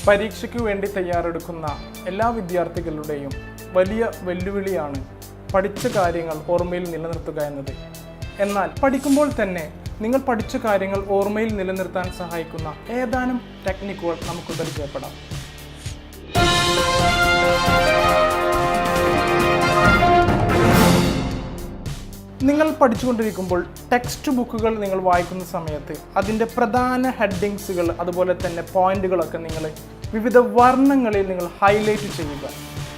പരീക്ഷയ്ക്ക് വേണ്ടി തയ്യാറെടുക്കുന്ന എല്ലാ വിദ്യാർത്ഥികളുടെയും വലിയ വെല്ലുവിളിയാണ് പഠിച്ച കാര്യങ്ങൾ ഓർമ്മയിൽ നിലനിർത്തുക എന്നത്. എന്നാൽ പഠിക്കുമ്പോൾ തന്നെ നിങ്ങൾ പഠിച്ച കാര്യങ്ങൾ ഓർമ്മയിൽ നിലനിർത്താൻ സഹായിക്കുന്ന ഏതാനും ടെക്നിക്കുകൾ നമുക്ക് പരിചയപ്പെടാം. നിങ്ങൾ പഠിച്ചുകൊണ്ടിരിക്കുമ്പോൾ ടെക്സ്റ്റ് ബുക്കുകൾ നിങ്ങൾ വായിക്കുന്ന സമയത്ത് അതിൻ്റെ പ്രധാന ഹെഡിങ്സുകൾ അതുപോലെ തന്നെ പോയിന്റുകളൊക്കെ നിങ്ങൾ വിവിധ വർണ്ണങ്ങളിൽ നിങ്ങൾ ഹൈലൈറ്റ് ചെയ്യുക.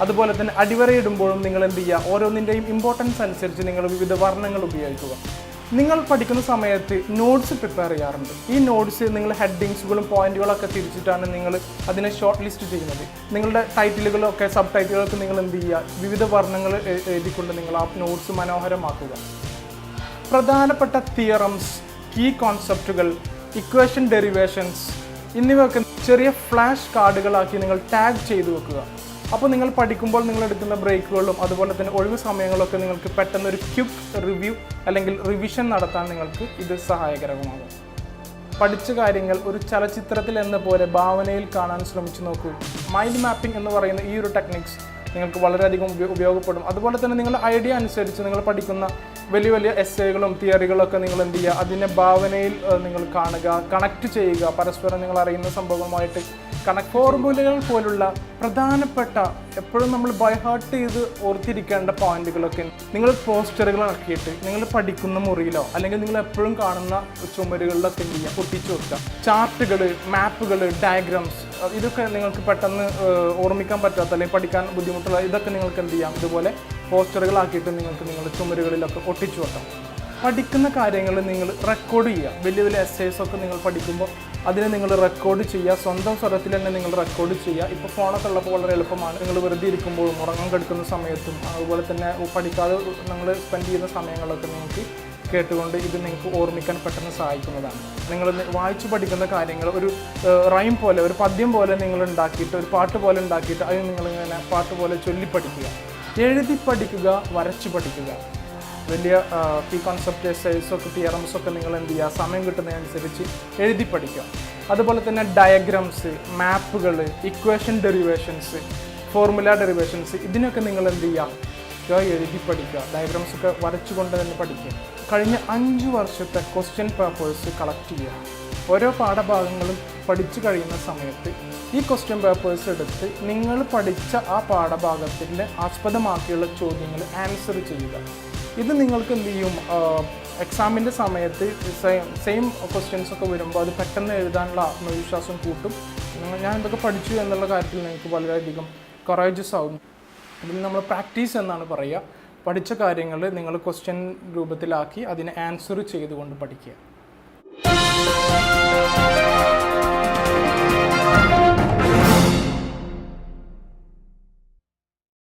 അതുപോലെ തന്നെ അടിവരയിടുമ്പോഴും നിങ്ങൾ എന്ത് ചെയ്യുക, ഓരോന്നിൻ്റെയും ഇമ്പോർട്ടൻസ് അനുസരിച്ച് നിങ്ങൾ വിവിധ വർണ്ണങ്ങൾ ഉപയോഗിക്കുക. നിങ്ങൾ പഠിക്കുന്ന സമയത്ത് നോട്ട്സ് പ്രിപ്പയർ ചെയ്യാറുണ്ട്. ഈ നോട്ട്സ് നിങ്ങൾ ഹെഡിങ്സുകളും പോയിന്റുകളൊക്കെ തിരിച്ചിട്ടാണ് നിങ്ങൾ അതിനെ ഷോർട്ട് ലിസ്റ്റ് ചെയ്യുന്നത്. നിങ്ങളുടെ ടൈറ്റിലുകളൊക്കെ സബ് ടൈറ്റിലുകളൊക്കെ നിങ്ങൾ എന്ത് ചെയ്യുക, വിവിധ വർണ്ണങ്ങൾ എഴുതിക്കൊണ്ട് നിങ്ങൾ ആ നോട്ട്സ് മനോഹരമാക്കുക. പ്രധാനപ്പെട്ട തിയറംസ്, കീ കോൺസെപ്റ്റുകൾ, ഇക്വേഷൻ ഡെറിവേഷൻസ് എന്നിവയൊക്കെ ചെറിയ ഫ്ലാഷ് കാർഡുകളാക്കി നിങ്ങൾ ടാഗ് ചെയ്തു വെക്കുക. അപ്പോൾ നിങ്ങൾ പഠിക്കുമ്പോൾ നിങ്ങൾ എടുക്കുന്ന ബ്രേക്കുകളും അതുപോലെ തന്നെ ഒഴിവ് സമയങ്ങളൊക്കെ നിങ്ങൾക്ക് പെട്ടെന്ന് ഒരു ക്വിക്ക് റിവ്യൂ അല്ലെങ്കിൽ റിവിഷൻ നടത്താൻ നിങ്ങൾക്ക് ഇത് സഹായകരമാകും. പഠിച്ച കാര്യങ്ങൾ ഒരു ചലച്ചിത്രത്തിൽ എന്ന പോലെ ഭാവനയിൽ കാണാൻ ശ്രമിച്ചു നോക്കൂ. മൈൻഡ് മാപ്പിംഗ് എന്ന് പറയുന്ന ഈ ഒരു ടെക്നിക്സ് നിങ്ങൾക്ക് വളരെയധികം ഉപയോഗപ്പെടും. അതുപോലെ തന്നെ നിങ്ങളുടെ ഐഡിയ അനുസരിച്ച് നിങ്ങൾ പഠിക്കുന്ന വലിയ വലിയ എസ്സേകളും തിയറികളൊക്കെ നിങ്ങൾ എന്ത് ചെയ്യുക, അതിനെ ഭാവനയിൽ നിങ്ങൾ കാണുക, കണക്ട് ചെയ്യുക, പരസ്പരം നിങ്ങൾ അറിയുന്ന സംഭവങ്ങളുമായിട്ട് കണക്ട്. ഫോർമുലകൾ പോലുള്ള പ്രധാനപ്പെട്ട എപ്പോഴും നമ്മൾ ബൈ ഹാർട്ട് ചെയ്ത് ഓർത്തിരിക്കേണ്ട പോയിന്റുകളൊക്കെ നിങ്ങൾ പോസ്റ്ററുകളാക്കിയിട്ട് നിങ്ങൾ പഠിക്കുന്ന മുറിയിലോ അല്ലെങ്കിൽ നിങ്ങൾ എപ്പോഴും കാണുന്ന ചുമരുകളിലൊക്കെ എന്ത് ചെയ്യുക, ഒട്ടിച്ചു വെക്കുക. ചാർട്ടുകൾ, മാപ്പുകൾ, ഡയഗ്രാംസ് ഇതൊക്കെ നിങ്ങൾക്ക് പെട്ടെന്ന് ഓർമ്മിക്കാൻ പറ്റാത്ത അല്ലെങ്കിൽ പഠിക്കാൻ ബുദ്ധിമുട്ടുള്ള ഇതൊക്കെ നിങ്ങൾക്ക് എന്ത് ചെയ്യാം, ഇതുപോലെ പോസ്റ്ററുകളാക്കിയിട്ട് നിങ്ങൾക്ക് നിങ്ങളുടെ ചുമരുകളിലൊക്കെ ഒട്ടിച്ചു വെക്കാം. പഠിക്കുന്ന കാര്യങ്ങൾ നിങ്ങൾ റെക്കോർഡ് ചെയ്യുക. വലിയ വലിയ എസ്സേസൊക്കെ നിങ്ങൾ പഠിക്കുമ്പോൾ അതിനെ നിങ്ങൾ റെക്കോർഡ് ചെയ്യുക. സ്വന്തം സ്വരത്തിൽ തന്നെ നിങ്ങൾ റെക്കോർഡ് ചെയ്യുക. ഇപ്പോൾ ഫോണൊക്കെ ഉള്ളപ്പോൾ വളരെ എളുപ്പമാണ്. നിങ്ങൾ വെറുതെ ഇരിക്കുമ്പോഴും ഉറങ്ങാൻ കിടക്കുന്ന സമയത്തും അതുപോലെ തന്നെ പഠിക്കാതെ നിങ്ങൾ സ്പെൻഡ് ചെയ്യുന്ന സമയങ്ങളൊക്കെ നിങ്ങൾക്ക് കേട്ടുകൊണ്ട് ഇത് നിങ്ങൾക്ക് ഓർമ്മിക്കാൻ പെട്ടെന്ന് സഹായിക്കുന്നതാണ്. നിങ്ങൾ വായിച്ചു പഠിക്കുന്ന കാര്യങ്ങൾ ഒരു റൈം പോലെ, ഒരു പദ്യം പോലെ നിങ്ങൾ ഉണ്ടാക്കിയിട്ട്, ഒരു പാട്ട് പോലെ ഉണ്ടാക്കിയിട്ട് അത് നിങ്ങളിങ്ങനെ പാട്ട് പോലെ ചൊല്ലി പഠിക്കുക. എഴുതി പഠിക്കുക, വരച്ച് പഠിക്കുക. വലിയ കീ കോൺസെപ്റ്റ് എസ്സേസൊക്കെ തിയറംസൊക്കെ നിങ്ങൾ എന്ത് ചെയ്യുക, സമയം കിട്ടുന്നതനുസരിച്ച് എഴുതി പഠിക്കുക. അതുപോലെ തന്നെ ഡയഗ്രാംസ്, മാപ്പുകൾ, ഇക്വേഷൻ ഡെറിവേഷൻസ്, ഫോർമുല ഡെറിവേഷൻസ് ഇതിനൊക്കെ നിങ്ങൾ എന്ത് ചെയ്യുക, എഴുതി പഠിക്കുക. ഡയഗ്രാംസൊക്കെ വരച്ചുകൊണ്ട് തന്നെ പഠിക്കുക. കഴിഞ്ഞ 5 വർഷത്തെ ക്വസ്റ്റ്യൻ പേപ്പേഴ്സ് കളക്ട് ചെയ്യുക. ഓരോ പാഠഭാഗങ്ങളും പഠിച്ചു കഴിയുന്ന സമയത്ത് ഈ ക്വസ്റ്റ്യൻ പേപ്പേഴ്സ് എടുത്ത് നിങ്ങൾ പഠിച്ച ആ പാഠഭാഗത്തിൻ്റെ ആസ്പദമാക്കിയുള്ള ചോദ്യങ്ങൾ ആൻസർ ചെയ്യുക. ഇത് നിങ്ങൾക്ക് എന്ത് ചെയ്യും, എക്സാമിൻ്റെ സമയത്ത് സെയിം ക്വസ്റ്റ്യൻസ് ഒക്കെ വരുമ്പോൾ അത് പെട്ടെന്ന് എഴുതാനുള്ള ആത്മവിശ്വാസം കൂട്ടും. ഞാൻ എന്തൊക്കെ പഠിച്ചു എന്നുള്ള കാര്യത്തിൽ നിങ്ങൾക്ക് വളരെയധികം കൊറേജസ് ആകും. ഇതിൽ നമ്മൾ പ്രാക്ടീസ് എന്നാണ് പറയുക. പഠിച്ച കാര്യങ്ങൾ നിങ്ങൾ ക്വസ്റ്റ്യൻ രൂപത്തിലാക്കി അതിനെ ആൻസർ ചെയ്തുകൊണ്ട് പഠിക്കുക.